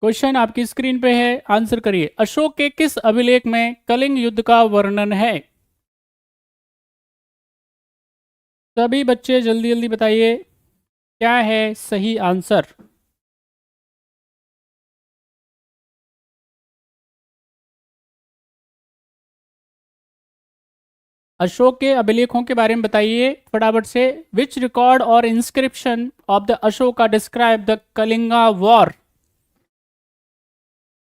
Question आपकी screen पे है, आंसर करिए। अशोक के किस अभिलेख में कलिंग युद्ध का वर्णन है? सभी बच्चे जल्दी जल्दी बताइए, क्या है सही आंसर? अशोक के अभिलेखों के बारे में बताइए फटाफट से। विच रिकॉर्ड और inscription of the Ashoka describe the Kalinga war?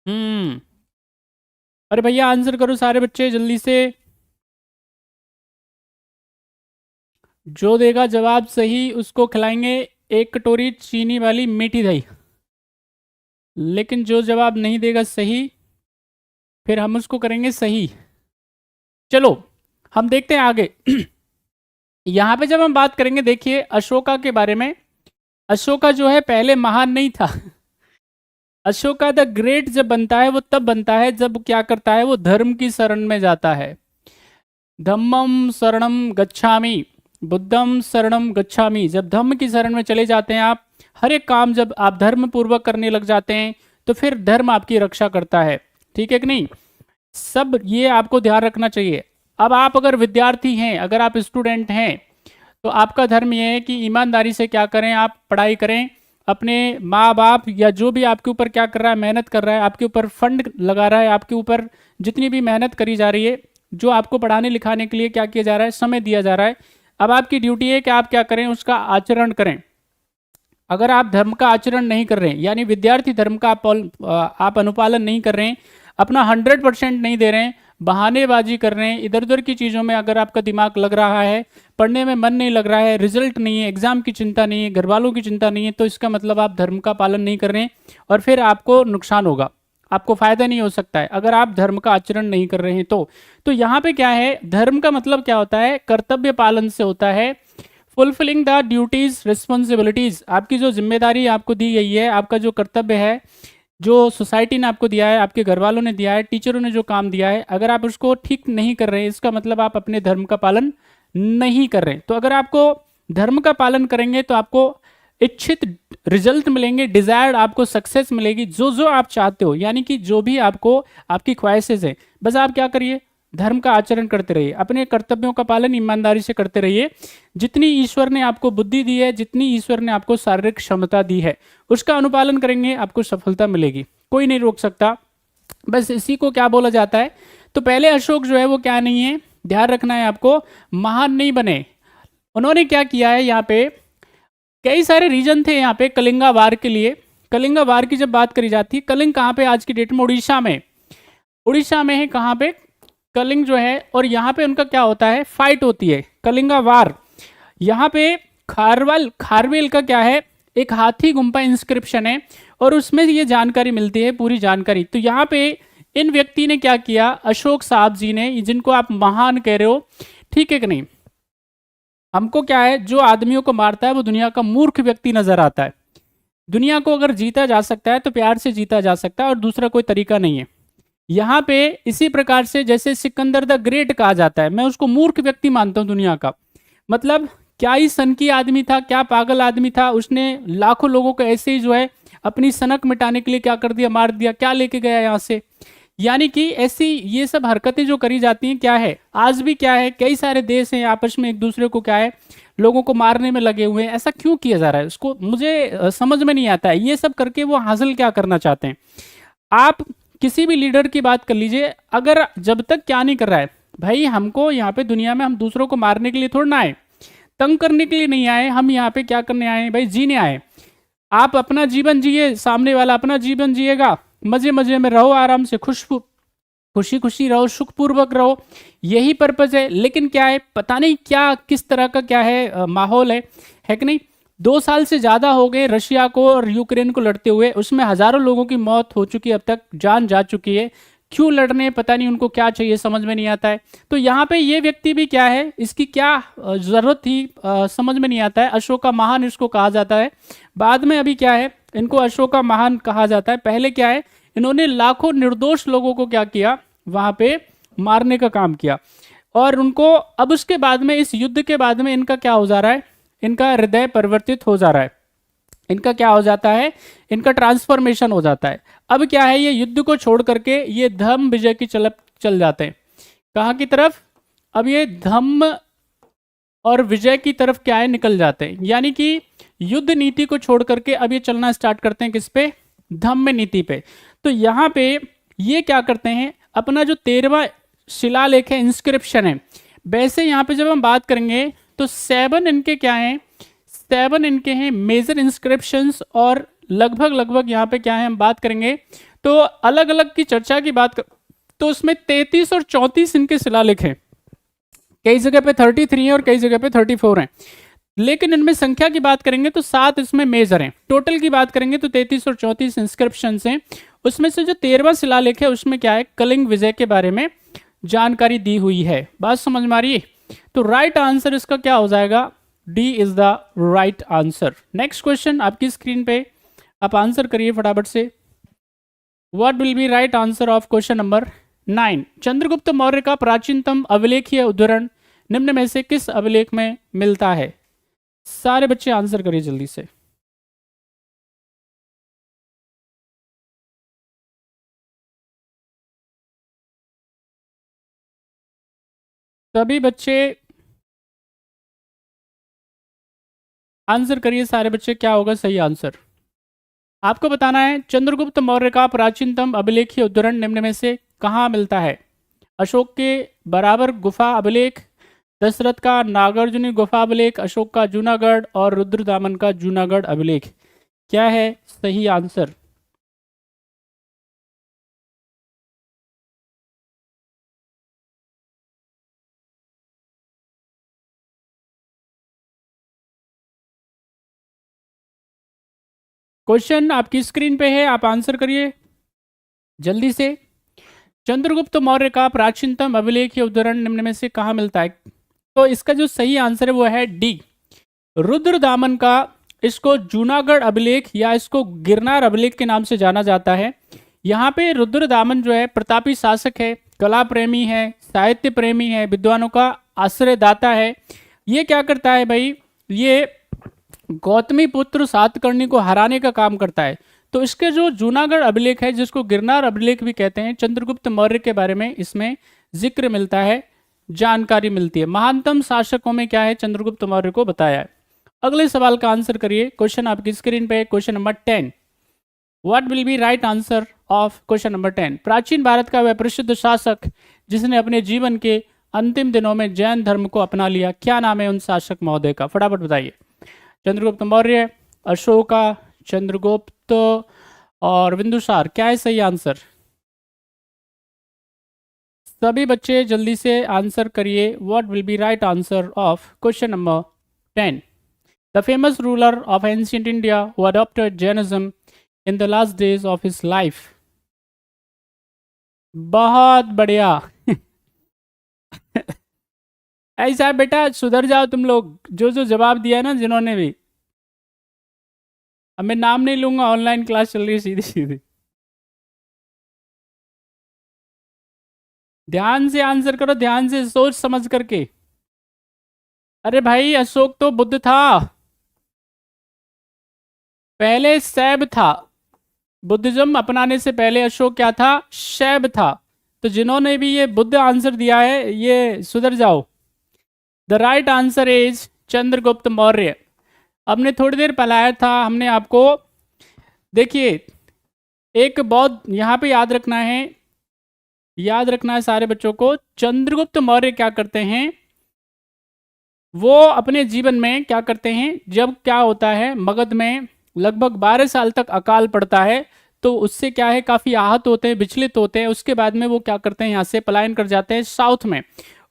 हम्म। अरे भैया आंसर करो सारे बच्चे जल्दी से। जो देगा जवाब सही उसको खिलाएंगे एक कटोरी चीनी वाली मीठी दही। लेकिन जो जवाब नहीं देगा सही, फिर हम उसको करेंगे सही। चलो हम देखते हैं आगे। यहां पे जब हम बात करेंगे, देखिए अशोका के बारे में। अशोका जो है पहले महान नहीं था। अशोका द ग्रेट जब बनता है वो तब बनता है जब क्या करता है, वो धर्म की शरण में जाता है। धम्मम शरणम गच्छामि, बुद्धम शरणम गच्छामि। जब धम्म की शरण में चले जाते हैं आप, हर एक काम जब आप धर्म पूर्वक करने लग जाते हैं, तो फिर धर्म आपकी रक्षा करता है। ठीक है कि नहीं? सब ये आपको ध्यान रखना चाहिए। अब आप अगर विद्यार्थी हैं, अगर आप स्टूडेंट हैं, तो आपका धर्म यह है कि ईमानदारी से क्या करें, आप पढ़ाई करें। अपने माँ बाप या जो भी आपके ऊपर क्या कर रहा है, मेहनत कर रहा है, आपके ऊपर फंड लगा रहा है, आपके ऊपर जितनी भी मेहनत करी जा रही है, जो आपको पढ़ाने लिखाने के लिए क्या किया जा रहा है, समय दिया जा रहा है। अब आपकी ड्यूटी है कि आप क्या करें, उसका आचरण करें। अगर आप धर्म का आचरण नहीं कर रहे हैं, यानी विद्यार्थी धर्म का आप अनुपालन नहीं कर रहे हैं, अपना 100% नहीं दे रहे हैं, बहानेबाजी कर रहे हैं, इधर उधर की चीज़ों में अगर आपका दिमाग लग रहा है, पढ़ने में मन नहीं लग रहा है, रिजल्ट नहीं है, एग्जाम की चिंता नहीं है, घर वालों की चिंता नहीं है, तो इसका मतलब आप धर्म का पालन नहीं कर रहे हैं और फिर आपको नुकसान होगा, आपको फायदा नहीं हो सकता है अगर आप धर्म का आचरण नहीं कर रहे हैं। तो यहाँ पे क्या है, धर्म का मतलब क्या होता है, कर्तव्य पालन से होता है। फुलफिलिंग द ड्यूटीज रिस्पॉन्सिबिलिटीज, आपकी जो जिम्मेदारी आपको दी गई है, आपका जो कर्तव्य है, जो सोसाइटी ने आपको दिया है, आपके घर वालों ने दिया है, टीचरों ने जो काम दिया है, अगर आप उसको ठीक नहीं कर रहे हैं, इसका मतलब आप अपने धर्म का पालन नहीं कर रहे। तो अगर आपको धर्म का पालन करेंगे तो आपको इच्छित रिजल्ट मिलेंगे, डिजायर्ड आपको सक्सेस मिलेगी, जो जो आप चाहते हो, यानी कि जो भी आपको आपकी ख्वाहिशें हैं, बस आप क्या करिए, धर्म का आचरण करते रहिए, अपने कर्तव्यों का पालन ईमानदारी से करते रहिए। जितनी ईश्वर ने आपको बुद्धि दी है, जितनी ईश्वर ने आपको शारीरिक क्षमता दी है, उसका अनुपालन करेंगे, आपको सफलता मिलेगी, कोई नहीं रोक सकता। बस इसी को क्या बोला जाता है। तो पहले अशोक जो है वो क्या नहीं है, ध्यान रखना है आपको, महान नहीं बने। उन्होंने क्या किया है, यहाँ पे कई सारे रीजन थे यहाँ पे कलिंगा वार के लिए। कलिंगा वार की जब बात करी जाती है, कलिंग कहाँ पे आज की डेट में, उड़ीसा में। उड़ीसा में है कहाँ पे, कलिंग जो है, और यहाँ पे उनका क्या होता है, फाइट होती है, कलिंगा वार। यहाँ पे खारवेल का क्या है, एक हाथी गुम्फा इंस्क्रिप्शन है, और उसमें ये जानकारी मिलती है, पूरी जानकारी। तो यहाँ पे इन व्यक्ति ने क्या किया, अशोक साहब जी ने, जिनको आप महान कह रहे हो, ठीक है कि नहीं, हमको क्या है, जो आदमियों को मारता है वो दुनिया का मूर्ख व्यक्ति नजर आता है। दुनिया को अगर जीता जा सकता है तो प्यार से जीता जा सकता है, और दूसरा कोई तरीका नहीं है। यहाँ पे इसी प्रकार से जैसे सिकंदर द ग्रेट कहा जाता है, मैं उसको मूर्ख व्यक्ति मानता हूँ दुनिया का। मतलब क्या ही सनकी आदमी था, क्या पागल आदमी था, उसने लाखों लोगों को ऐसे ही जो है अपनी सनक मिटाने के लिए क्या कर दिया, मार दिया, क्या लेके गया यहाँ से। यानी कि ऐसी ये सब हरकतें जो करी जाती हैं, क्या है आज भी, क्या है कई सारे देश हैं आपस में एक दूसरे को क्या है, लोगों को मारने में लगे हुए हैं। ऐसा क्यों किया जा रहा है, उसको मुझे समझ में नहीं आता है। ये सब करके वो हासिल क्या करना चाहते हैं। आप किसी भी लीडर की बात कर लीजिए, अगर जब तक क्या नहीं कर रहा है, भाई हमको यहाँ पे दुनिया में हम दूसरों को मारने के लिए थोड़ा ना आए, तंग करने के लिए नहीं आए, हम यहाँ पे क्या करने आए हैं भाई, जीने आए। आप अपना जीवन जिए, सामने वाला अपना जीवन जिएगा, मजे मजे में रहो, आराम से खुशी खुशी रहो, सुखपूर्वक रहो, यही पर्पज है। लेकिन क्या है, पता नहीं क्या किस तरह का क्या है माहौल है कि नहीं। 2 साल से ज्यादा हो गए रशिया को और यूक्रेन को लड़ते हुए, उसमें हजारों लोगों की मौत हो चुकी है, अब तक जान जा चुकी है। क्यों लड़ने, पता नहीं उनको क्या चाहिए, समझ में नहीं आता है। तो यहाँ पे ये व्यक्ति भी क्या है, इसकी क्या जरूरत थी, समझ में नहीं आता है। अशोका महान इसको कहा जाता है, बाद में अभी क्या है, इनको अशोका महान कहा जाता है। पहले क्या है, इन्होंने लाखों निर्दोष लोगों को क्या किया, वहां पे मारने का काम किया। और उनको अब उसके बाद में, इस युद्ध के बाद में इनका क्या हो जा रहा है, इनका हृदय परिवर्तित हो जा रहा है। इनका क्या हो जाता है, इनका ट्रांसफॉर्मेशन हो जाता है। अब क्या है, ये युद्ध को छोड़ करके ये धम्म विजय की चल जाते हैं। कहाँ की तरफ, अब ये धम्म और विजय की तरफ क्या है, निकल जाते हैं। यानी कि युद्ध नीति को छोड़ करके अब ये चलना स्टार्ट करते हैं किस पे, धम्म नीति पे। तो यहाँ पे ये क्या करते हैं, अपना जो 13वां शिलालेख है, इंस्क्रिप्शन है, वैसे यहाँ पे जब हम बात करेंगे तो 7 इनके क्या हैं, 7 इनके हैं मेजर इंस्क्रिप्शंस, और लगभग यहाँ पे क्या है, हम बात करेंगे तो अलग अलग की चर्चा की बात कर, तो उसमें 33 और 34 इनके शिलालेख हैं। कई जगह पे 33 है और कई जगह पे 34 हैं, लेकिन इनमें संख्या की बात करेंगे तो 7 इसमें मेजर हैं। टोटल की बात करेंगे तो 33 और 34 इंस्क्रिप्शन हैं। उसमें से जो 13वां शिलालेख है उसमें क्या है, कलिंग विजय के बारे में जानकारी दी हुई है। बात समझ में आ रही है? तो राइट आंसर इसका क्या हो जाएगा, D is the right answer. Next question आपकी स्क्रीन पे, आप आंसर करिए फटाफट से। What will be right answer of question number 9? Chandragupta Maurya का प्राचीनतम अभिलेखीय उद्धरण निम्न में से किस अभिलेख में मिलता है? सारे बच्चे आंसर करिए जल्दी से। सभी बच्चे आंसर करिए, सारे बच्चे, क्या होगा सही आंसर? आपको बताना है चंद्रगुप्त मौर्य का प्राचीनतम अभिलेखीय उद्धरण निम्न में से कहाँ मिलता है? अशोक के बराबर गुफा अभिलेख, दशरथ का नागार्जुनी गुफा अभिलेख, अशोक का जूनागढ़ और रुद्रदामन का जूनागढ़ अभिलेख। क्या है सही आंसर? क्वेश्चन आपकी स्क्रीन पे है, आप आंसर करिए जल्दी से। चंद्रगुप्त मौर्य का प्राचीनतम अभिलेखीय उद्धरण निम्न में से कहाँ मिलता है? तो इसका जो सही आंसर है वो है डी, रुद्रदामन का। इसको जूनागढ़ अभिलेख या इसको गिरनार अभिलेख के नाम से जाना जाता है। यहाँ पे रुद्रदामन जो है प्रतापी शासक है, कला प्रेमी है, साहित्य प्रेमी है, विद्वानों का आश्रयदाता है। ये क्या करता है भाई, ये गौतमी पुत्र सातकर्णी को हराने का काम करता है। तो इसके जो जूनागढ़ अभिलेख है, जिसको गिरनार अभिलेख भी कहते हैं, चंद्रगुप्त मौर्य के बारे में इसमें जिक्र मिलता है, जानकारी मिलती है। महानतम शासकों में क्या है, चंद्रगुप्त मौर्य को बताया है। अगले सवाल का आंसर करिए। क्वेश्चन आपकी स्क्रीन पे, question number 10। What will be right answer of question number 10? प्राचीन भारत का वह प्रसिद्ध शासक जिसने अपने जीवन के अंतिम दिनों में जैन धर्म को अपना लिया, क्या नाम है उन शासक महोदय का? फटाफट बताइए। चंद्रगुप्त मौर्य, अशोका, चंद्रगुप्त और बिंदुसार। क्या है सही आंसर? सभी बच्चे जल्दी से आंसर करिए। What will be right answer of question number 10? The famous ruler of ancient India who adopted Jainism in the last days of his life. बहुत बढ़िया। ऐसा है बेटा, सुधर जाओ तुम लोग, जो जो जवाब दिया है ना जिन्होंने भी। अब मैं नाम नहीं लूंगा, ऑनलाइन क्लास चल रही है सीधी सीधी। ध्यान से आंसर करो, ध्यान से, सोच समझ करके। अरे भाई, अशोक तो बुद्ध था, पहले शैव था। बुद्धिज्म अपनाने से पहले अशोक क्या था, शैव था। तो जिन्होंने भी ये बुद्ध आंसर दिया है, ये सुधर जाओ। The right answer is Chandragupta Maurya. हमने थोड़ी देर पढ़ाया था हमने आपको, देखिए एक बहुत यहाँ पे याद रखना है सारे बच्चों को। चंद्रगुप्त मौर्य क्या करते हैं, वो अपने जीवन में क्या करते हैं, जब क्या होता है, मगध में लगभग 12 साल तक अकाल पड़ता है, तो उससे क्या है, काफ़ी आहत होते हैं, विचलित होते हैं। उसके बाद में वो क्या करते हैं, यहाँ से पलायन कर जाते हैं साउथ में,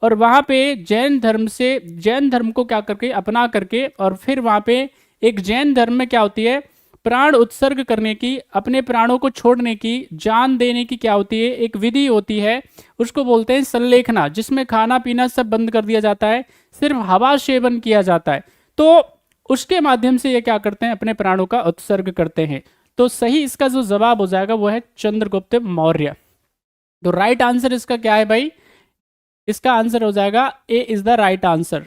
और वहाँ पे जैन धर्म को क्या करके अपना करके, और फिर वहाँ पे एक जैन धर्म में क्या होती है, प्राण उत्सर्ग करने की, अपने प्राणों को छोड़ने की, जान देने की क्या होती है, एक विधि होती है। उसको बोलते हैं संलेखना, जिसमें खाना पीना सब बंद कर दिया जाता है, सिर्फ हवा सेवन किया जाता है। तो उसके माध्यम से ये क्या करते हैं, अपने प्राणों का उत्सर्ग करते हैं। तो सही इसका जो जवाब हो जाएगा वो है चंद्रगुप्त मौर्य। तो राइट आंसर इसका क्या है भाई, इसका आंसर हो जाएगा ए इज द राइट आंसर।